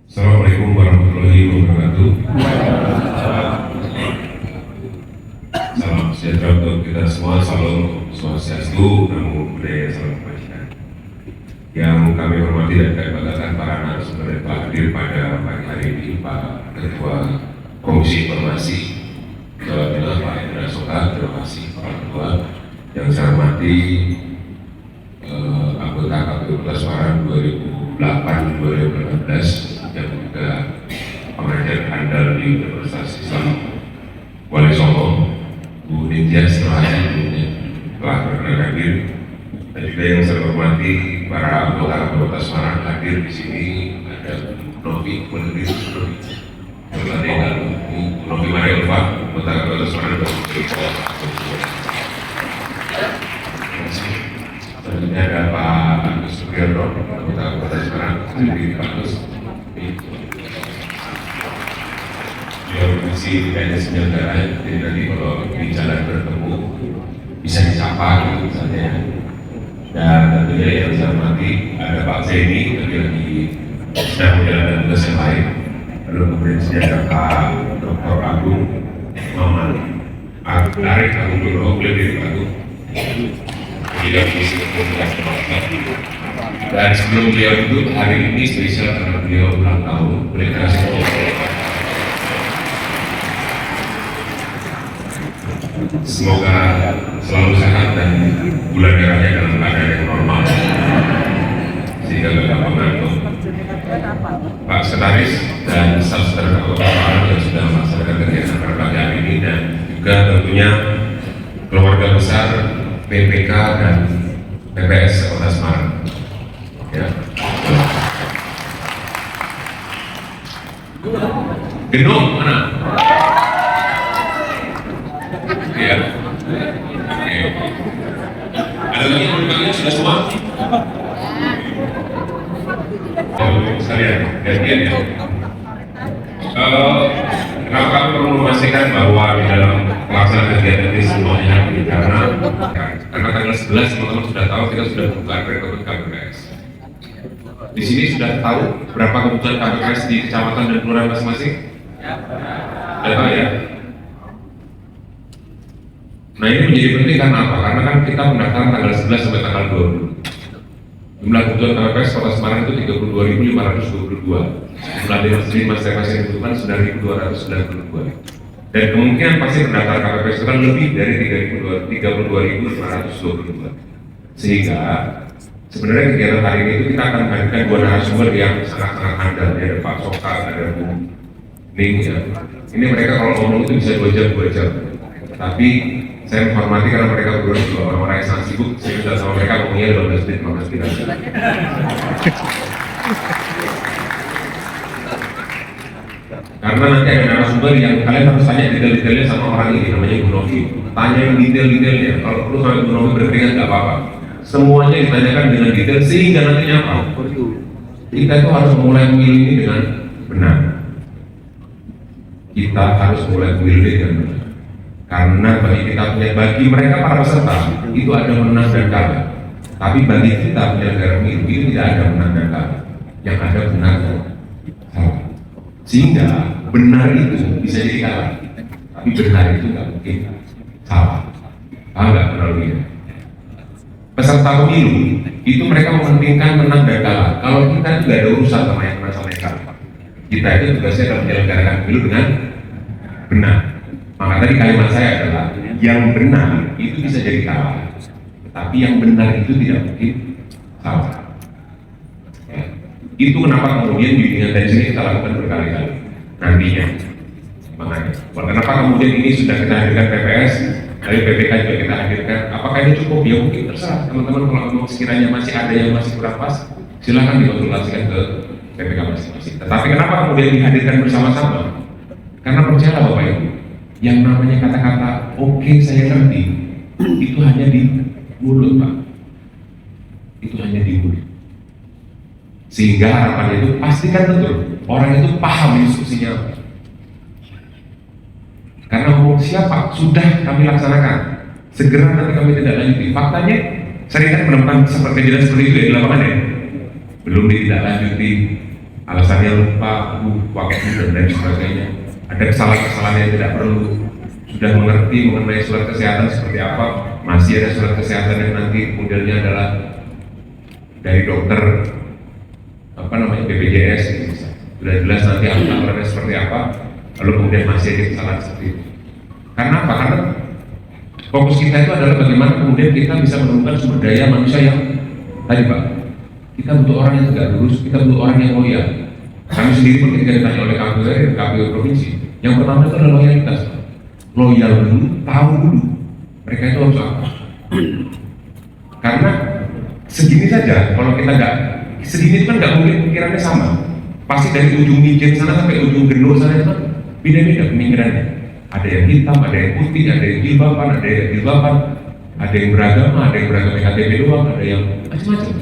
Assalamualaikum warahmatullahi wabarakatuh. Salam sejahtera untuk kita semua. Salam swastiastu, namo buddhaya, salam kebajikan. Yang kami hormati dan kami banggakan para narasumber yang telah hadir pada pagi hari ini, Pak Ketua Komisi Informasi Jawa Tengah, Pak Hendra Soka. Terima kasih Pak Ketua. Yang saya hormati anggota KPU Kota Semarang 2008-2018 dan juga pengajar handal di Universitas Islam Wali Songo, Bu Nindya. Terima kasih telah berkenan hadir. Dan juga yang saya hormati para anggota Kota Semarang hadir di sini, ada Novi, Novi Mario Pak, anggota Kota Semarang. Selanjutnya ada Pak Agus Supriyono, anggota Kota Semarang, hadir Pak Agus. Visi PNS penyelenggaraan, jadi nanti kalau di jalan bertemu bisa disapa gitu misalnya. Dan tentunya yang saya hormati ada Pak Zeni, lagi sedang menjalankan tugas yang lain. Lalu kemudian ada Pak Dr. Agung Maman Arif Agung Duro, beliau dari Agung tidak visi komunikasi kebangsaan. Dan sebelum beliau itu hari ini spesial karena beliau ulang tahun, beliau kasih semoga selalu sehat dan bulan merahnya dalam keadaan yang normal sehingga tidak mengantuk. Pak Sekretaris dan staf sekretariat Kota Semarang yang sudah melaksanakan kegiatan pada pagi hari ini, dan juga tentunya keluarga besar PPK dan PPS Kota Semarang. Ya. Gendong mana? Ya. Ada lagi yang dipanggil sudah semua? Sekalian, gantian ya. Kenapa kami perlu memastikan bahwa di dalam pelaksanaan kegiatan ini semuanya karena tanggal 11 teman-teman sudah tahu kita sudah buka rekrutmen KPPS. Di sini sudah tahu berapa kebutuhan KPPS di kecamatan dan kelurahan masing-masing? Sudah tahu ya? Nah ini menjadi penting karena apa? Karena kan kita pendaftaran tanggal 11 sampai tanggal 20. Jumlah kebutuhan KPPS Kota Semarang itu 32.522. Jumlah dinas masing-masing yang dibutuhkan 9.292. Dan kemungkinan pasti pendaftar KPPS itu kan lebih dari 32.522. Sehingga sebenarnya kegiatan hari ini itu kita akan menghadirkan dua narasumber yang sangat-sangat handal. Ada Pak Soka, ada Bu Ning ya. Ini mereka kalau ngomong itu bisa 2 jam. Tapi saya menghormati karena mereka berdua juga orang-orang yang sangat sibuk. Saya sudah sama mereka ngomongnya 15 menit. Karena nanti ada narasumber yang kalian harus tanya detail-detailnya sama orang ini, namanya Bu Novi. Tanya yang detail-detailnya. Kalau perlu sampai Bu Novi berkeringat nggak apa-apa. Semuanya ditanyakan dengan detail sehingga nantinya apa? Kita itu harus mulai memilih ini dengan benar. Kita harus mulai memilih dengan benar. Karena bagi mereka para peserta itu ada menang dan kalah. Tapi bagi kita penyelenggara pemilu itu tidak ada menang dan kalah. Yang ada benar dan salah. Sehingga benar itu bisa jadi kalah. Tapi benar itu nggak mungkin salah. Paham nggak penalnya? Peserta pemilu itu mereka mementingkan menang dan kalah. Kalau kita juga ada urusan sama yang menang sama yang kalah. Kita itu tugasnya adalah menyelenggarakan pemilu dengan benar. Maka tadi kalimat saya adalah yang benar itu bisa jadi kalah, tapi yang benar itu tidak mungkin salah. Ya. Itu kenapa kemudian bimbingan dari sini kita lakukan berkali-kali nantinya. Makanya, kenapa kemudian ini sudah kita hadirkan PPS, dari PPK juga kita hadirkan. Apakah ini cukup? Ya mungkin terserah teman-teman. Kalau memang sekiranya masih ada yang masih kurang pas, silakan dikonsultasikan ke PPK masing-masing. Tetapi kenapa kemudian dihadirkan bersama-sama? Karena percayalah Bapak Ibu, yang namanya kata-kata oke, saya ngerti itu hanya di mulut Pak, itu hanya di mulut. Sehingga harapannya itu pastikan betul orang itu paham instruksinya. Karena ngomong siapa sudah kami laksanakan, segera nanti kami tidak lanjuti. Faktanya sering kan menemukan kejadian seperti itu ya di lapangan ya, belum ditindaklanjuti, alasannya lupa waktu dan lain sebagainya, ada kesalahan-kesalahan yang tidak perlu, sudah mengerti mengenai surat kesehatan seperti apa, masih ada surat kesehatan yang nanti modelnya adalah dari dokter BPJS gitu. Sudah jelas nanti aturannya seperti apa, lalu kemudian masih ada kesalahan seperti itu. Karena apa? Karena fokus kita itu adalah bagaimana kemudian kita bisa menemukan sumber daya manusia yang tadi Pak, kita butuh orang yang tegak lurus, kita butuh orang yang loyal. Kami sendiri pun ketika ditanya oleh KPU provinsi, yang pertama itu adalah loyalitas. Loyal dulu, tahu dulu mereka itu harus apa. Karena segini saja, kalau kita nggak segini itu kan nggak mungkin pikirannya sama. Pasti dari ujung mijen sana sampai ujung gendul sana itu beda-beda pemikirannya. Ada yang hitam, ada yang putih, ada yang jilbaban, ada yang jilbaban, ada yang beragama, ada yang beragama KTP doang, ada yang macam-macam.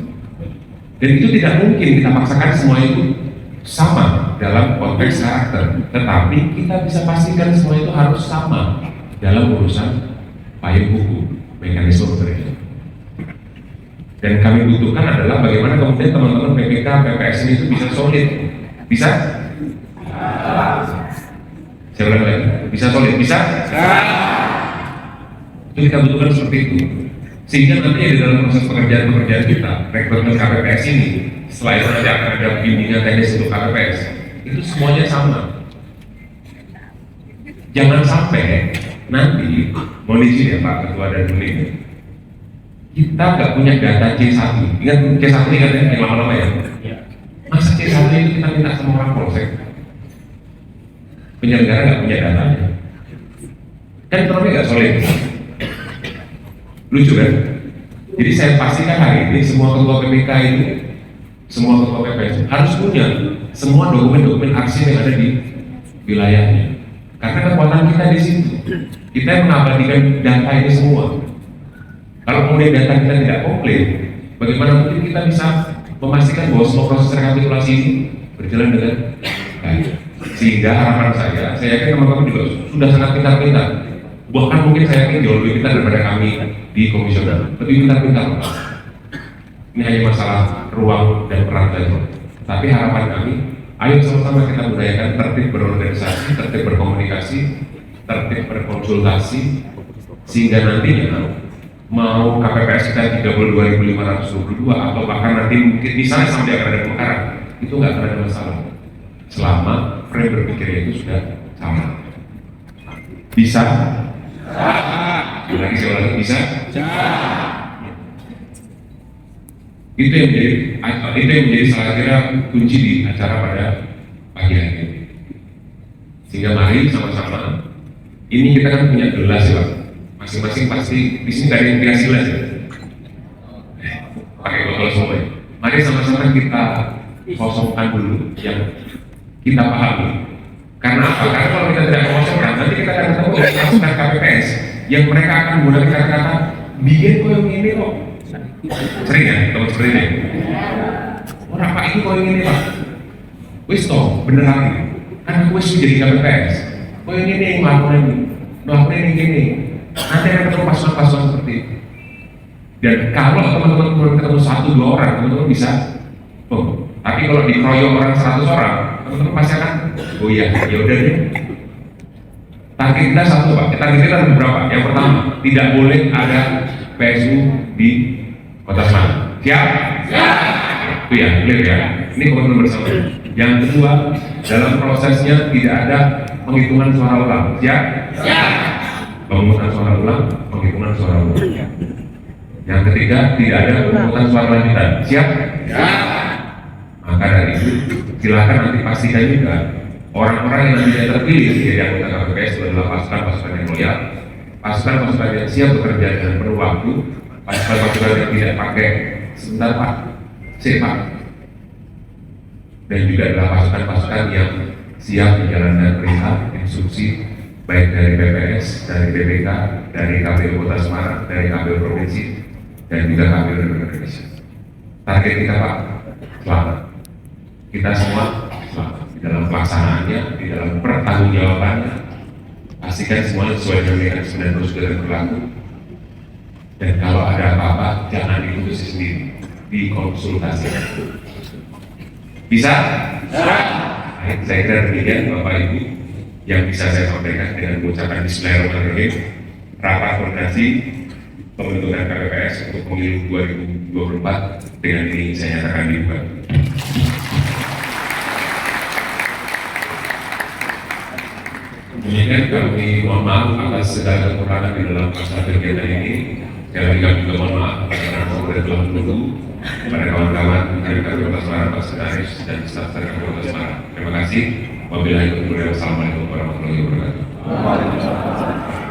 Dan itu tidak mungkin kita paksakan semua itu sama dalam konteks karakter. Tetapi kita bisa pastikan semua itu harus sama dalam urusan payung hukum, mekanisme bekerja. Dan kami butuhkan adalah bagaimana kemudian teman-teman PPK, PPS ini itu bisa solid. Bisa? Saya ulang lagi, bisa solid, bisa? Itu kita butuhkan seperti itu. Sehingga nanti di dalam proses pekerjaan kita, rekrutmen KPPS ini, setelah itu nanti akan ada bimbingan teknis untuk KPPS, itu semuanya sama. Jangan sampai nanti, mohon izin ya Pak Ketua dan Unit, kita nggak punya data C1. Ingat C1 ini kan yang lama-lama ya? Masa C1 itu kita minta sama orang polsek? Penyelenggara nggak punya datanya. Kan ekonomi nggak solid. Lucu kan? Jadi saya pastikan hari ini semua ketua PPK itu, semua ketua PPS harus punya semua dokumen-dokumen arsip yang ada di wilayahnya. Karena kekuatan kita di situ. Kita yang mengabadikan data ini semua. Kalau kemudian data kita tidak komplit, bagaimana mungkin kita bisa memastikan bahwa semua proses rekapitulasi ini berjalan dengan baik? Sehingga harapan saya yakin teman-teman juga sudah sangat pintar-pintar. Bahkan mungkin saya yakin jauh lebih pintar daripada kami di komisioner, lebih pintar-pintar. Ini hanya masalah ruang dan peran saja. Tapi harapan kami, ayo sama-sama kita budayakan tertib berorganisasi, tertib berkomunikasi, tertib berkonsultasi, sehingga nantinya mau KPPS kita 32.522 atau bahkan nanti mungkin misalnya sampai akan ada pemekaran, itu nggak akan ada masalah selama frame berpikirnya itu sudah sama. Bisa? Lagi saya ulangi, bisa? Itu yang menjadi salah kira kunci di acara pada pagi hari ini. Sehingga mari sama-sama, ini kita kan punya gelas ya Pak, masing-masing pasti di sini dari yang dikasih gelas ya, pakai botol semua ya. Mari sama-sama kita kosongkan dulu yang kita pahami. Karena apa? Karena kalau kita tidak mengosongkan, nanti kita akan ketemu dengan pasukan KPPS yang mereka akan menggunakan kata-kata bikin kok yang ini kok. Sering ya teman seperti ini. Orang Pak itu kok yang ini Pak. Wis toh beneran ini. Karena gue sudah jadi KPPS. Kok yang ini yang melakukan ini. Nanti akan ketemu pasukan-pasukan seperti itu. Dan kalau teman-teman ketemu 1-2 orang, teman-teman bisa. Oh, tapi kalau dikeroyok orang 100 orang, teman-teman pasti akan, oh iya, ya udah deh. Target kita satu Pak, target kita ada beberapa. Yang pertama, tidak boleh ada PSU di Kota Semarang. Siap? Siap. Itu ya, clear ya. Ini komitmen bersama. Yang kedua, dalam prosesnya tidak ada penghitungan suara ulang. Siap? Siap. Pemungutan suara ulang, penghitungan suara ulang. Yang ketiga, tidak ada pemungutan suara lanjutan. Siap? Siap. Maka dari itu, silakan nanti pastikan juga orang-orang yang nanti terpilih jadi anggota KPPS adalah pasukan-pasukan yang loyal, pasukan-pasukan yang siap bekerja dengan penuh waktu, pasukan-pasukan yang tidak pakai sebentar Pak, Pak, dan juga adalah pasukan-pasukan yang siap menjalankan perintah, instruksi baik dari PPS, dari BPK, dari KPU Kota Semarang, dari KPU Provinsi, dan juga KPU Republik Indonesia. Target kita Pak, selamat. Kita semua selamat di dalam pelaksanaannya, di dalam pertanggungjawabannya. Pastikan semuanya sesuai dengan mekanisme dan prosedur yang berlaku. Dan kalau ada apa-apa, jangan diputusin sendiri, dikonsultasikan. Bisa? Baik, saya kira demikian Bapak Ibu yang bisa saya sampaikan dengan mengucapkan Bismillahirrahmanirrahim. Rapat koordinasi pembentukan KPPS untuk pemilu 2024 dengan ini saya nyatakan dibuka. Demikian kami mohon maaf atas segala kekurangan di dalam masa kegiatan ini. Sekali lagi kami juga mohon maaf karena sudah telah menunggu kepada kawan-kawan dari Kota Semarang, Pak Sekretaris dan staf dari Kota Semarang. Terima kasih. Wabillahi taufiq wal hidayah. Wassalamualaikum warahmatullahi wabarakatuh.